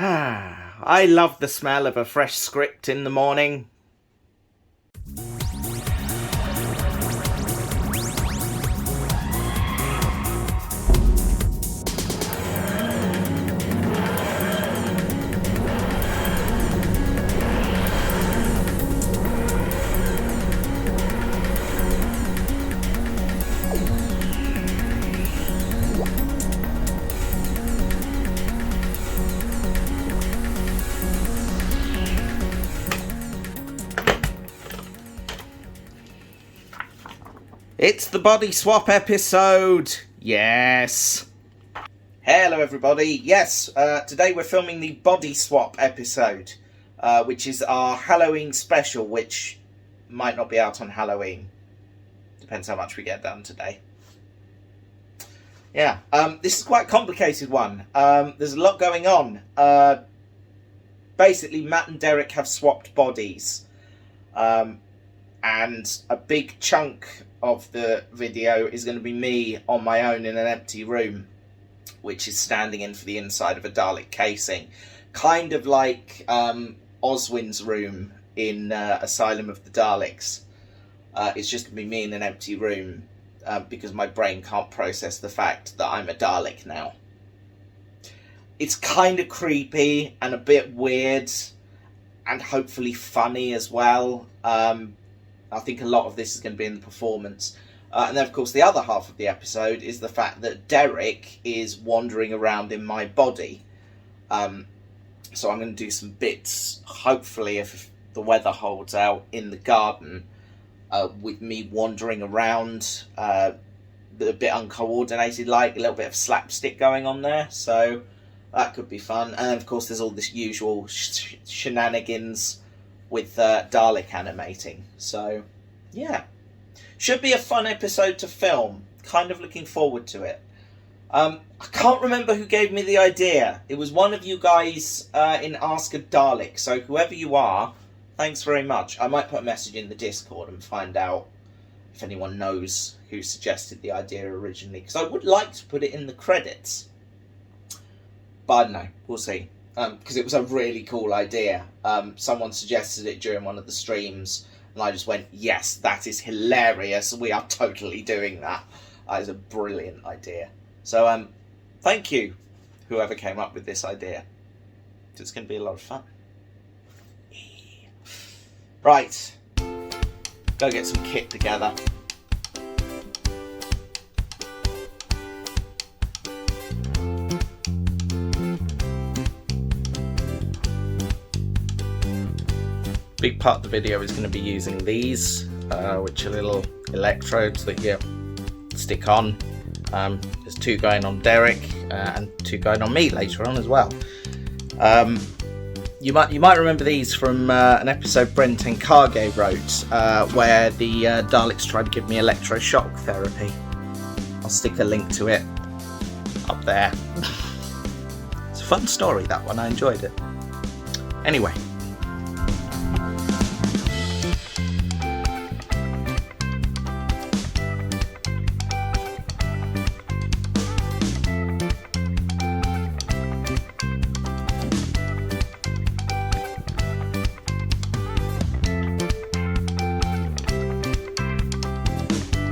I love the smell of a fresh script in the morning. It's the body swap episode! Yes! Hello everybody, yes, today we're filming the body swap episode, which is our Halloween special, which might not be out on Halloween. Depends how much we get done today. Yeah, this is quite a complicated one. There's a lot going on. Basically, Matt and Derek have swapped bodies. And a big chunk of the video is going to be me on my own in an empty room, which is standing in for the inside of a Dalek casing. Kind of like Oswin's room in Asylum of the Daleks. It's just going to be me in an empty room because my brain can't process the fact that I'm a Dalek now. It's kind of creepy and a bit weird and hopefully funny as well. I think a lot of this is going to be in the performance. And then, of course, the other half of the episode is the fact that Derek is wandering around in my body. So I'm going to do some bits, hopefully, if the weather holds out, in the garden, with me wandering around, a bit uncoordinated, like a little bit of slapstick going on there. So that could be fun. And then, of course, there's all this usual shenanigans with Dalek animating. So, yeah. Should be a fun episode to film. Kind of looking forward to it. I can't remember who gave me the idea. It was one of you guys in Ask a Dalek. So, whoever you are, thanks very much. I might put a message in the Discord and find out if anyone knows who suggested the idea originally. Because I would like to put it in the credits. But I don't know. We'll see. Because it was a really cool idea. Someone suggested it during one of the streams, and I just went, yes, that is hilarious. We are totally doing that. That is a brilliant idea. So, thank you, whoever came up with this idea. It's going to be a lot of fun. Right. Go get some kit together. Big part of the video is going to be using these, which are little electrodes that you stick on. There's two going on Derek and two going on me later on as well. You might remember these from an episode Brent and Carge wrote, where the Daleks tried to give me electroshock therapy. I'll stick a link to it up there. It's a fun story, that one. I enjoyed it. Anyway.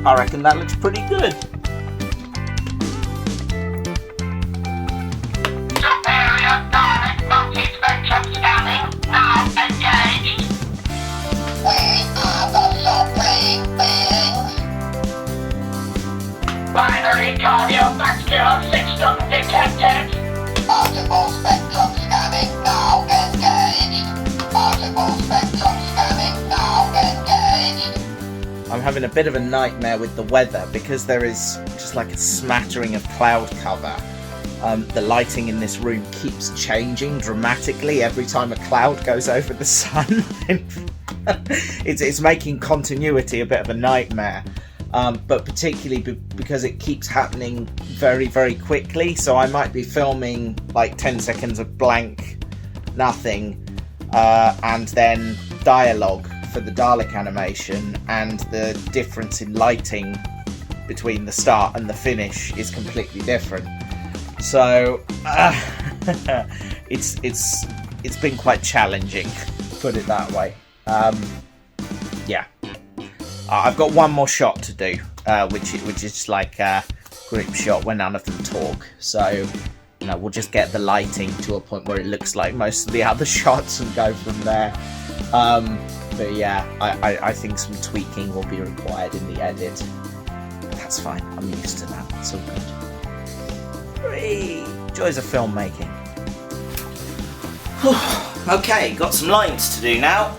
I reckon that looks pretty good. Superior Dalek multi-spectrum scanning now engaged. We are the supreme beings. Binary cardiovascular system detected. Multiple spectrum scanning now engaged. Multiple spectrum scanning now engaged. I'm having a bit of a nightmare with the weather because there is just like a smattering of cloud cover. The lighting in this room keeps changing dramatically every time a cloud goes over the sun. It's making continuity a bit of a nightmare, but particularly because it keeps happening very, very quickly. So I might be filming like 10 seconds of blank nothing, and then dialogue for the Dalek animation, and the difference in lighting between the start and the finish is completely different. So it's been quite challenging, put it that way. Yeah, I've got one more shot to do, which is just like a group shot where none of them talk. So, you know, we'll just get the lighting to a point where it looks like most of the other shots and go from there. But yeah, I think some tweaking will be required in the edit. But that's fine. I'm used to that. It's all good. Hooray! Joys of filmmaking. Okay, got some lines to do now,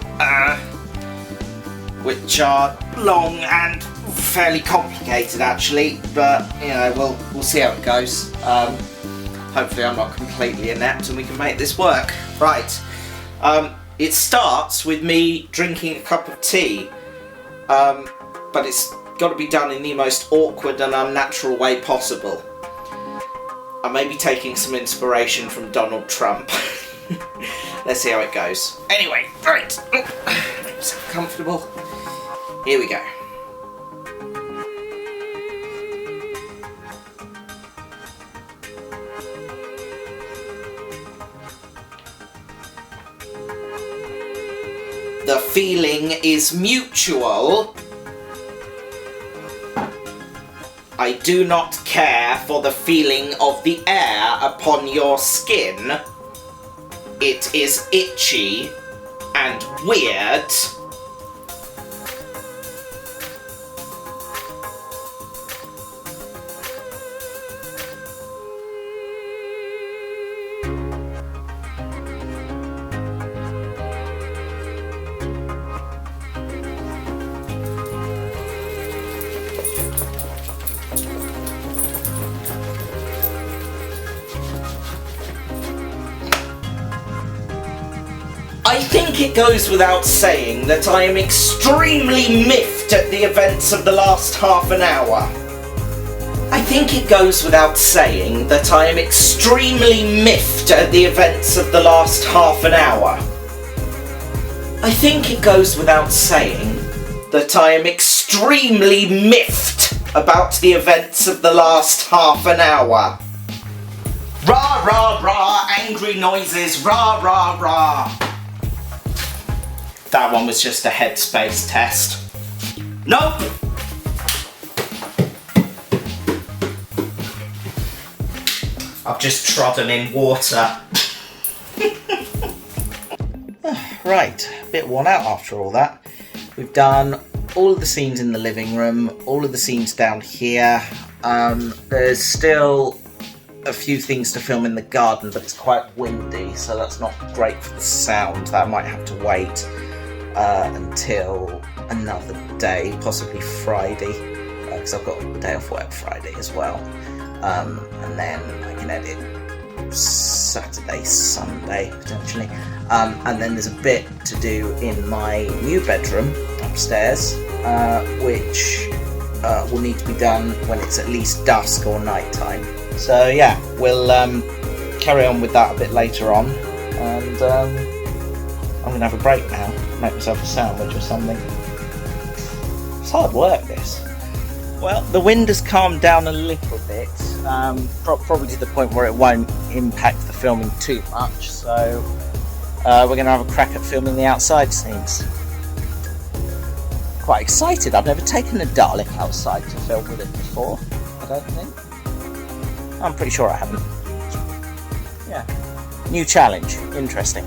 which are long and fairly complicated actually, but you know, we'll see how it goes. Hopefully I'm not completely inept and we can make this work. Right, it starts with me drinking a cup of tea, but it's got to be done in the most awkward and unnatural way possible. I may be taking some inspiration from Donald Trump. Let's see how it goes. Anyway, right. Make myself comfortable. Here we go. The feeling is mutual. I do not care for the feeling of the air upon your skin. It is itchy and weird. I think it goes without saying that I am extremely miffed at the events of the last half an hour. I think it goes without saying that I am extremely miffed at the events of the last half an hour. I think it goes without saying that I am extremely miffed about the events of the last half an hour. Rah, rah, rah, angry noises, rah, rah, rah. That one was just a headspace test. Nope! I've just trodden in water. Right, a bit worn out after all that. We've done all of the scenes in the living room, all of the scenes down here. There's still a few things to film in the garden, but it's quite windy, so that's not great for the sound. That might have to wait until another day, possibly Friday, because I've got a day off work Friday as well, and then I can edit Saturday, Sunday potentially, and then there's a bit to do in my new bedroom upstairs, which will need to be done when it's at least dusk or night time. So yeah, we'll carry on with that a bit later on, and I'm going to have a break now, make myself a sandwich or something. It's hard work, this. Well, the wind has calmed down a little bit, probably to the point where it won't impact the filming too much, so we're going to have a crack at filming the outside scenes. Quite excited, I've never taken a Dalek outside to film with it before, I don't think. I'm pretty sure I haven't. Yeah. New challenge, interesting.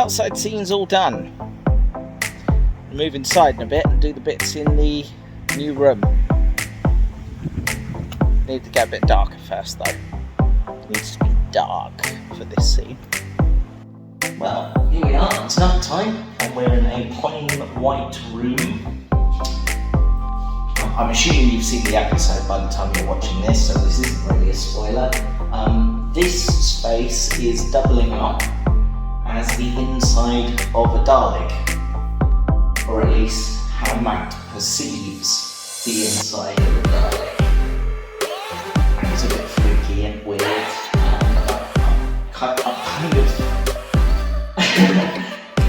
outside scene's all done. Move inside in a bit and do the bits in the new room. Need to get a bit darker first though. Needs to be dark for this scene. Well, here we are, it's night time and we're in a plain white room. I'm assuming you've seen the episode by the time you're watching this, so this isn't really a spoiler. This space is doubling up as the inside of a Dalek, or at least how Matt perceives the inside of a Dalek. And it's a bit freaky and weird, and I'm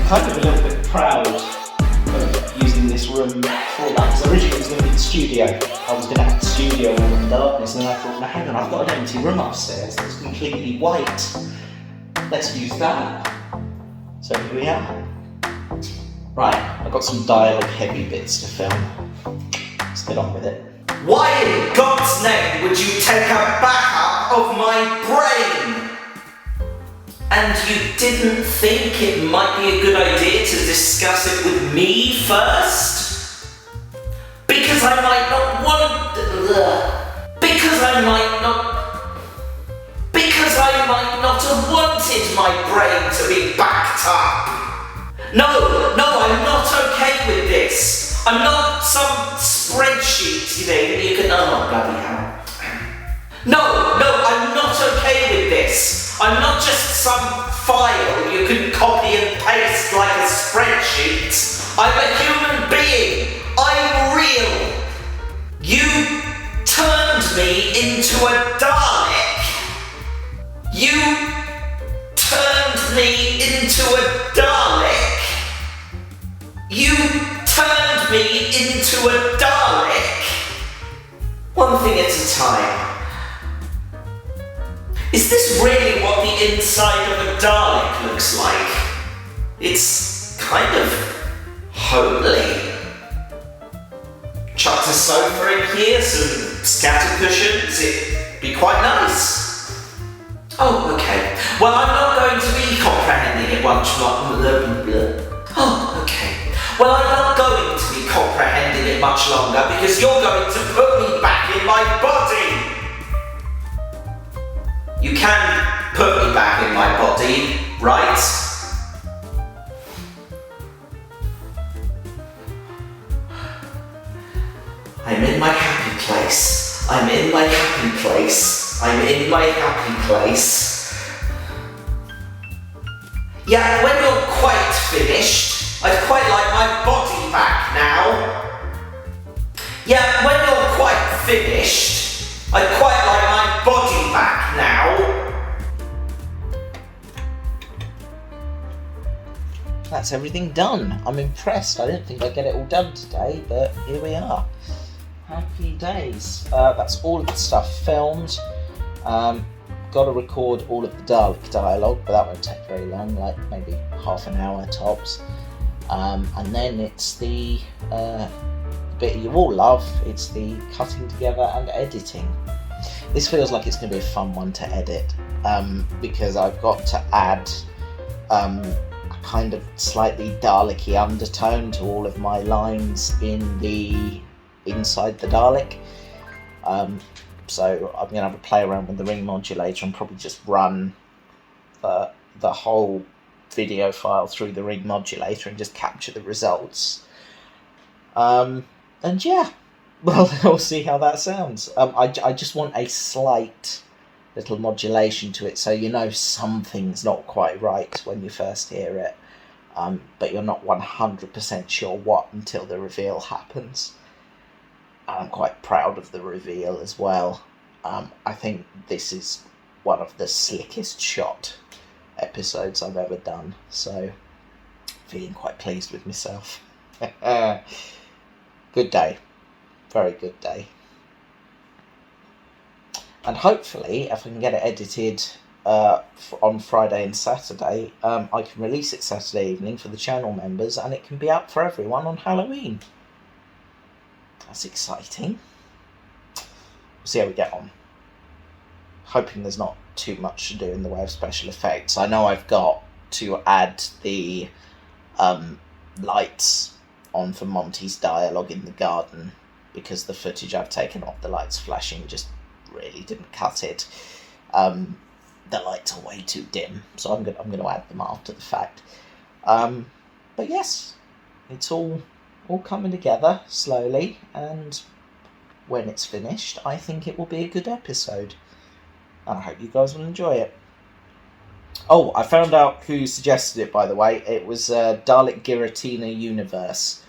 kind of a little bit proud of using this room for that, because originally it was going to be the studio. I was going to have the studio all in darkness, and then I thought, no, hang on, I've got an empty room upstairs that's completely white. Let's use that. So here we are. Right, I've got some dialogue-heavy bits to film. Let's get on with it. Why in God's name would you take a backup of my brain? And you didn't think it might be a good idea to discuss it with me first? Because I might not want... Because I might not have wanted my brain to be backed up. No, I'm not okay with this. I'm not some spreadsheet, you can... Oh, bloody hell. No, I'm not okay with this. I'm not just some file you can copy and paste like a spreadsheet. I'm a human being. I'm real. You turned me into a Dalek. You turned me into a Dalek. You turned me into a Dalek. One thing at a time. Is this really what the inside of a Dalek looks like? It's kind of homely. Chucked a sofa in here, some scatter cushions, it'd be quite nice. Oh, okay. Well, I'm not going to be comprehending it much longer. Oh, okay. Well, I'm not going to be comprehending it much longer because you're going to put me back in my body. You can put me back in my body, right? I'm in my happy place. I'm in my happy place. I'm in my happy place. Yeah, when you're quite finished, I'd quite like my body back now. Yeah, when you're quite finished, I'd quite like my body back now. That's everything done. I'm impressed. I didn't think I'd get it all done today, but here we are. Happy days. That's all of the stuff filmed. Got to record all of the Dalek dialogue, but that won't take very long, like maybe half an hour tops. And then it's the bit you all love, it's the cutting together and editing. This feels like it's going to be a fun one to edit, because I've got to add a kind of slightly Dalek-y undertone to all of my lines inside the Dalek. So I'm going to have a play around with the ring modulator and probably just run the whole video file through the ring modulator and just capture the results. And yeah, well, we'll see how that sounds. I just want a slight little modulation to it, so you know something's not quite right when you first hear it, but you're not 100% sure what until the reveal happens. I'm quite proud of the reveal as well. I think this is one of the slickest shot episodes I've ever done, so feeling quite pleased with myself. Good day. Very good day. And hopefully, if I can get it edited on Friday and Saturday, I can release it Saturday evening for the channel members, and it can be out for everyone on Halloween. That's exciting. We'll see how we get on. Hoping there's not too much to do in the way of special effects. I know I've got to add the lights on for Monty's dialogue in the garden, because the footage I've taken off the lights flashing just really didn't cut it. The lights are way too dim, so I'm going to add them after the fact. But yes, it's all coming together slowly, and when it's finished, I think it will be a good episode. And I hope you guys will enjoy it. Oh, I found out who suggested it, by the way. It was Dalek Giratina Universe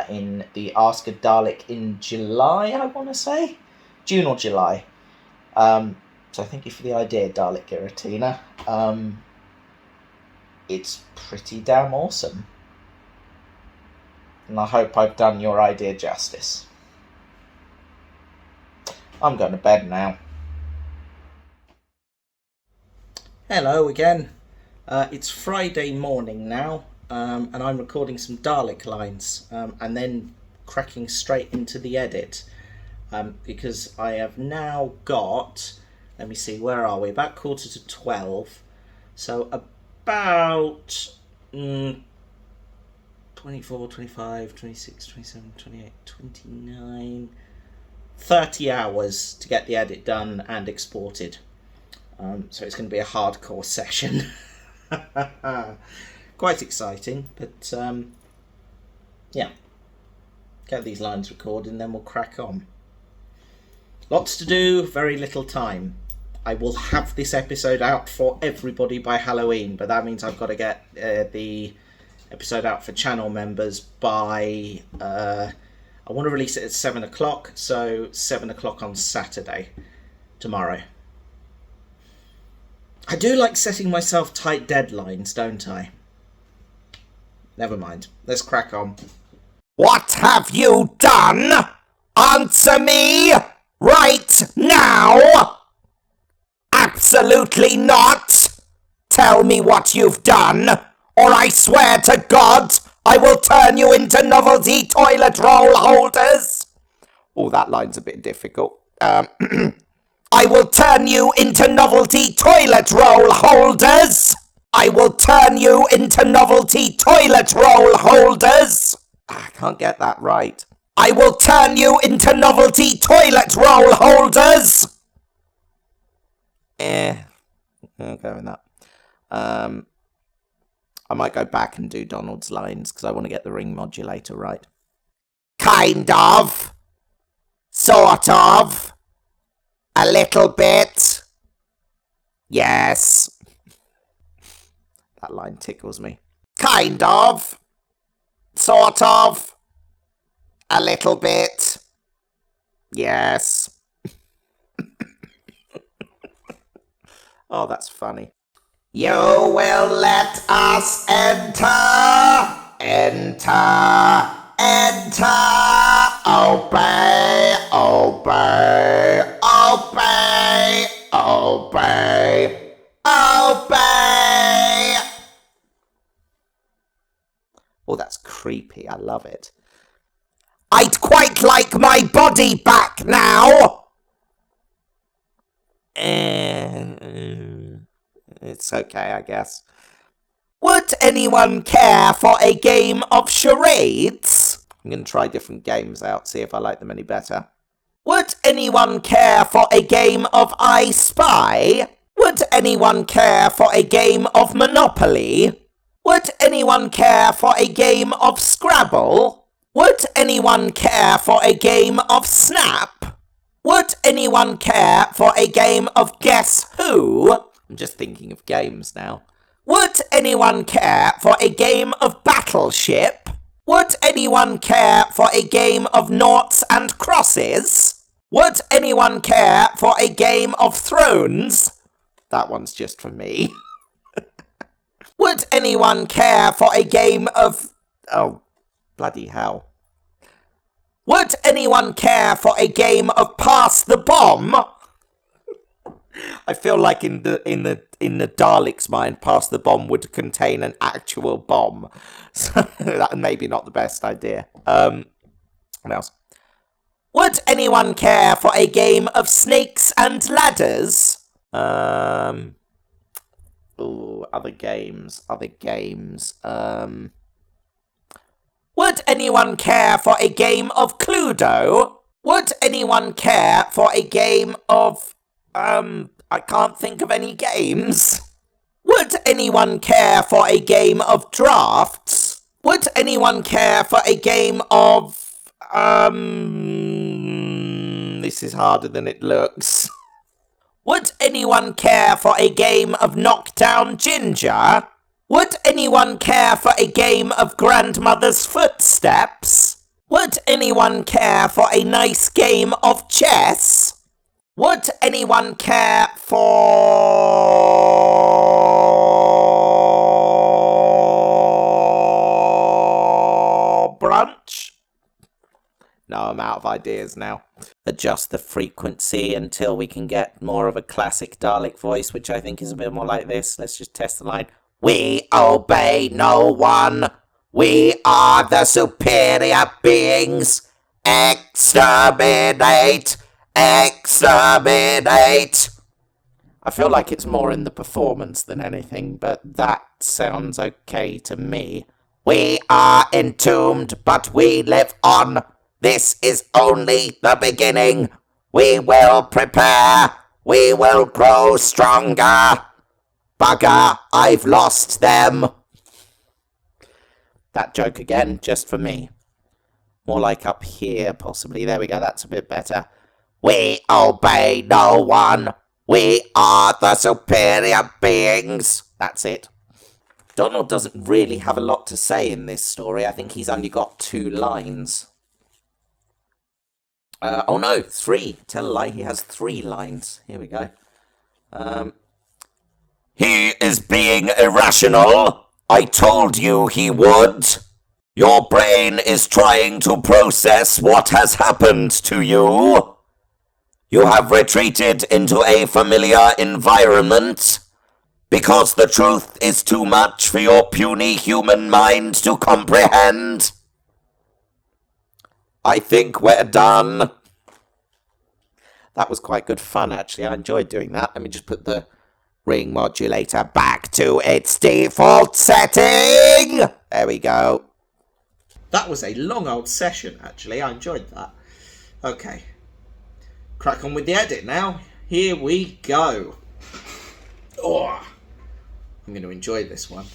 in the Ask a Dalek in July, I want to say. June or July. So thank you for the idea, Dalek Giratina. It's pretty damn awesome. And I hope I've done your idea justice. I'm going to bed now. Hello again. It's Friday morning now, and I'm recording some Dalek lines, and then cracking straight into the edit, because I have now got, let me see, where are we? About 11:45, so about 24, 25, 26, 27, 28, 29, 30 hours to get the edit done and exported. So it's going to be a hardcore session. Quite exciting, but yeah. Get these lines recorded and then we'll crack on. Lots to do, very little time. I will have this episode out for everybody by Halloween, but that means I've got to get the episode out for channel members by... I want to release it at 7 o'clock, so 7 o'clock on Saturday, tomorrow. I do like setting myself tight deadlines, don't I? Never mind. Let's crack on. What have you done? Answer me right now! Absolutely not! Tell me what you've done, or I swear to God I will turn you into novelty toilet roll holders! Oh, that line's a bit difficult. I will turn you into novelty toilet roll holders! I will turn you into novelty toilet roll holders! I can't get that right. I will turn you into novelty toilet roll holders! I'll go with that. I might go back and do Donald's lines, because I want to get the ring modulator right. Kind of. Sort of. A little bit. Yes. That line tickles me. Kind of. Sort of. A little bit. Yes. Oh, that's funny. You will let us enter. Enter. Enter. Obey. Obey. Obey. Obey. Obey. Oh, that's creepy. I love it. I'd quite like my body back now. It's okay, I guess. Would anyone care for a game of charades? I'm going to try different games out, see if I like them any better. Would anyone care for a game of I Spy? Would anyone care for a game of Monopoly? Would anyone care for a game of Scrabble? Would anyone care for a game of Snap? Would anyone care for a game of Guess Who? I'm just thinking of games now. Would anyone care for a game of Battleship? Would anyone care for a game of Noughts and Crosses? Would anyone care for a game of Thrones? That one's just for me. Would anyone care for a game of... Oh, bloody hell. Would anyone care for a game of Pass the Bomb? I feel like in the Daleks' mind, Pass the Bomb would contain an actual bomb. So that maybe not the best idea. What else? Would anyone care for a game of Snakes and Ladders? Ooh, other games. Would anyone care for a game of Cluedo? Would anyone care for a game of, I can't think of any games. Would anyone care for a game of drafts? Would anyone care for a game of, this is harder than it looks. Would anyone care for a game of Knockdown Ginger? Would anyone care for a game of Grandmother's Footsteps? Would anyone care for a nice game of chess? Would anyone care for brunch? No, I'm out of ideas now. Adjust the frequency until we can get more of a classic Dalek voice, which I think is a bit more like this. Let's just test the line. We obey no one. We are the superior beings. Exterminate! Exterminate! I feel like it's more in the performance than anything, but that sounds okay to me. We are entombed, but we live on. This is only the beginning. We will prepare. We will grow stronger. Bugger, I've lost them. That joke again, just for me. More like up here, possibly. There we go, that's a bit better. We obey no one. We are the superior beings. That's it. Donald doesn't really have a lot to say in this story. I think he's only got 2 lines. Oh no, 3. Tell a lie, he has 3 lines. Here we go. He is being irrational. I told you he would. Your brain is trying to process what has happened to you. You have retreated into a familiar environment because the truth is too much for your puny human mind to comprehend. I think we're done. That was quite good fun, actually. I enjoyed doing that. Let me just put the ring modulator back to its default setting. There we go. That was a long old session, actually. I enjoyed that. Okay. Crack on with the edit now. Here we go. Oh, I'm going to enjoy this one.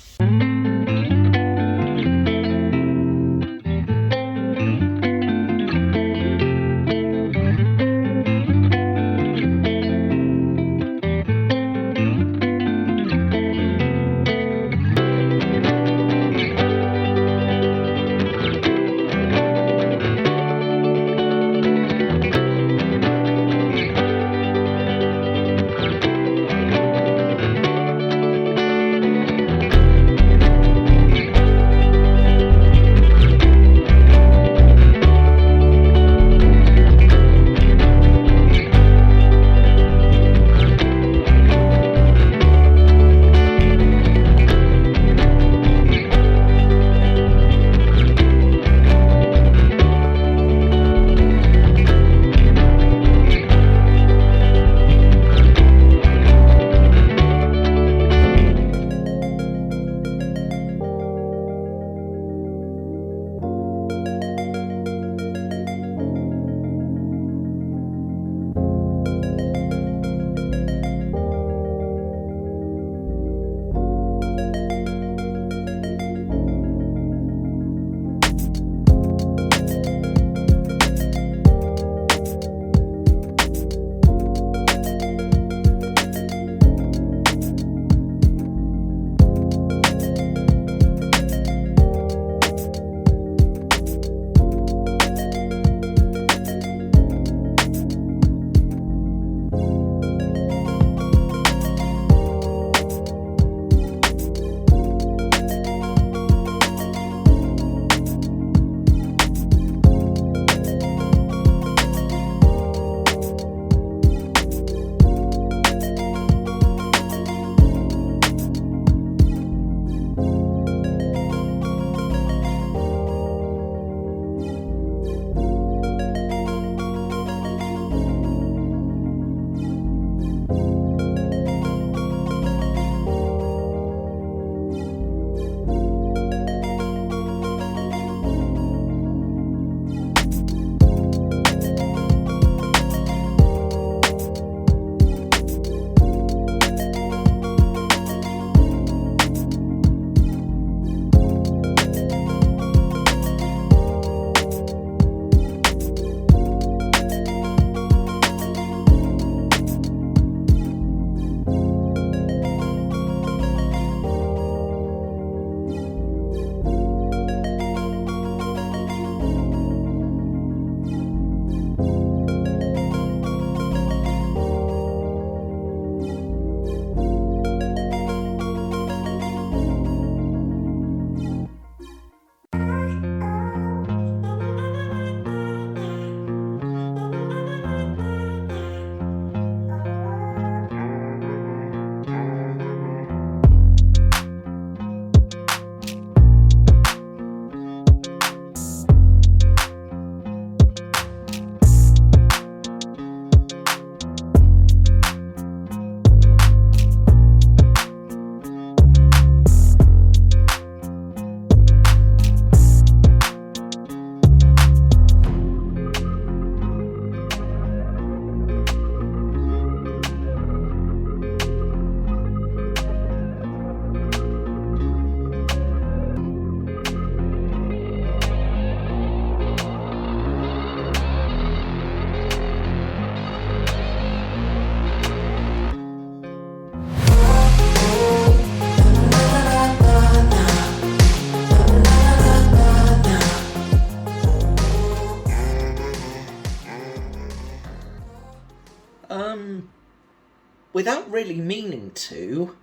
Without really meaning to,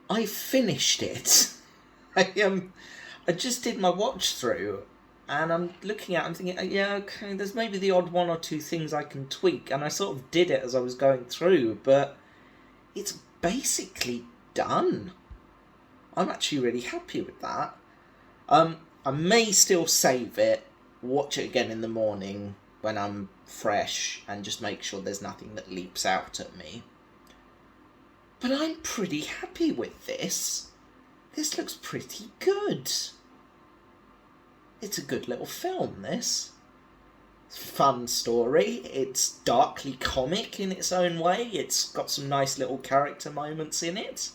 I finished it. I just did my watch through, and I'm looking at it, I'm thinking, yeah, okay, there's maybe the odd one or two things I can tweak, and I sort of did it as I was going through, but it's basically done. I'm actually really happy with that. I may still save it, watch it again in the morning when I'm fresh, and just make sure there's nothing that leaps out at me. But I'm pretty happy with this. This looks pretty good. It's a good little film, this. It's a fun story. It's darkly comic in its own way. It's got some nice little character moments in it.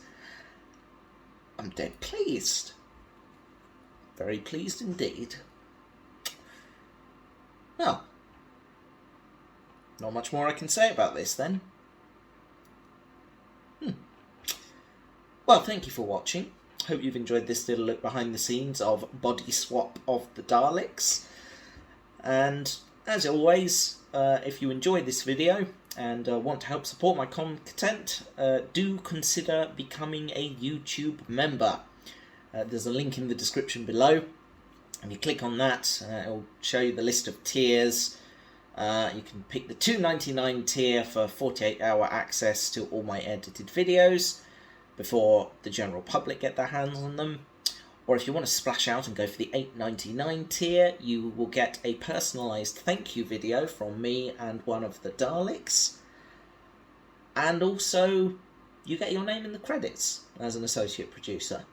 I'm dead pleased. Very pleased indeed. Well, not much more I can say about this then. Well, thank you for watching. Hope you've enjoyed this little look behind the scenes of Body Swap of the Daleks. And as always, if you enjoyed this video and want to help support my content, do consider becoming a YouTube member. There's a link in the description below, and you click on that, it'll show you the list of tiers. You can pick the $2.99 tier for 48-hour access to all my edited videos before the general public get their hands on them. Or if you want to splash out and go for the $8.99 tier, you will get a personalised thank you video from me and one of the Daleks. And also, you get your name in the credits as an associate producer.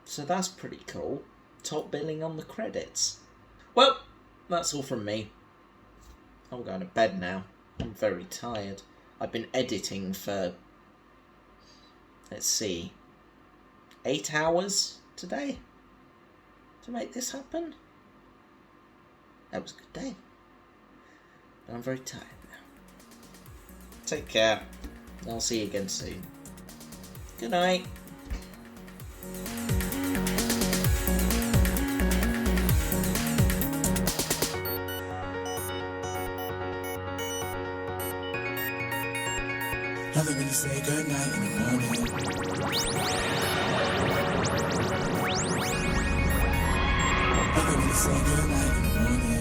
So that's pretty cool. Top billing on the credits. Well, that's all from me. I'm going to bed now. I'm very tired. I've been editing for, let's see, 8 hours today to make this happen. That was a good day. But I'm very tired now. Take care. I'll see you again soon. Good night. Nothing when you say goodnight in the morning. Nothing when you say goodnight in the morning.